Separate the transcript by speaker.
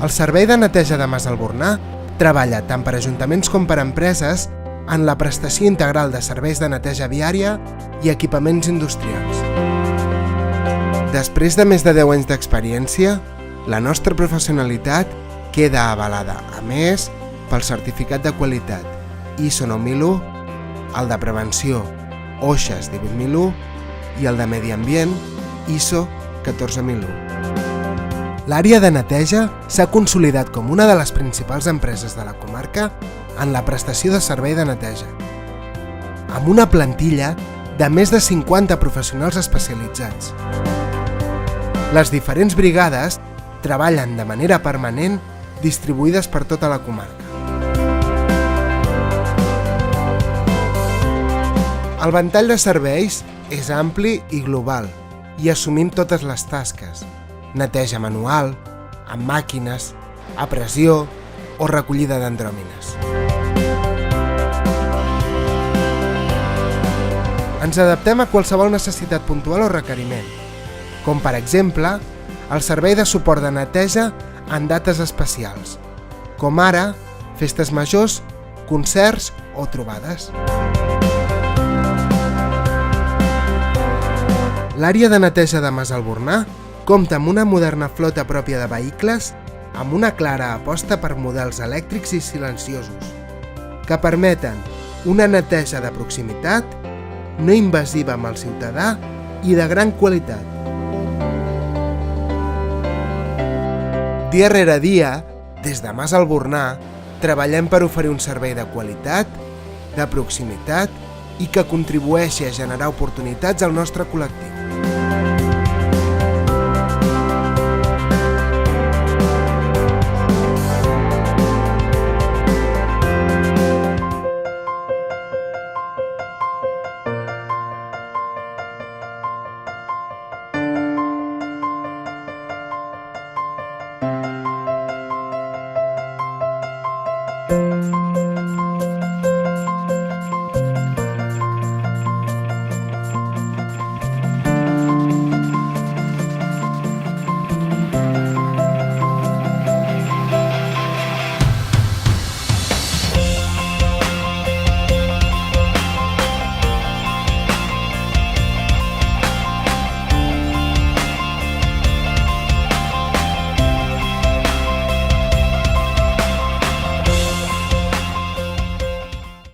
Speaker 1: El Servei de Neteja de Mas Albornà treballa tant per ajuntaments com per empreses en la prestació integral de serveis de neteja viària i equipaments industrials. Després de més de 10 anys d'experiència, la nostra professionalitat queda avalada, a més, pel certificat de qualitat ISO 9001, el de prevenció OSHAS 18001 i el de medi ambient ISO 14001. L'àrea de neteja s'ha consolidat com una de les principals empreses de la comarca en la prestació de servei de neteja, amb una plantilla de més de 50 professionals especialitzats. Les diferents brigades treballen de manera permanent distribuïdes per tota la comarca. El ventall de serveis és ampli i global i assumim totes les tasques: neteja manual, amb màquines, a pressió o recollida d'andròmines. Ens adaptem a qualsevol necessitat puntual o requeriment, com per exemple el servei de suport de neteja en dates especials, com ara festes majors, concerts o trobades. L'àrea de neteja de Mas Albornà compta amb una moderna flota pròpia de vehicles amb una clara aposta per models elèctrics i silenciosos, que permeten una neteja de proximitat, no invasiva amb el ciutadà i de gran qualitat. Dia rere dia, des de Mas Albornà, treballem per oferir un servei de qualitat, de proximitat i que contribueixi a generar oportunitats al nostre col·lectiu.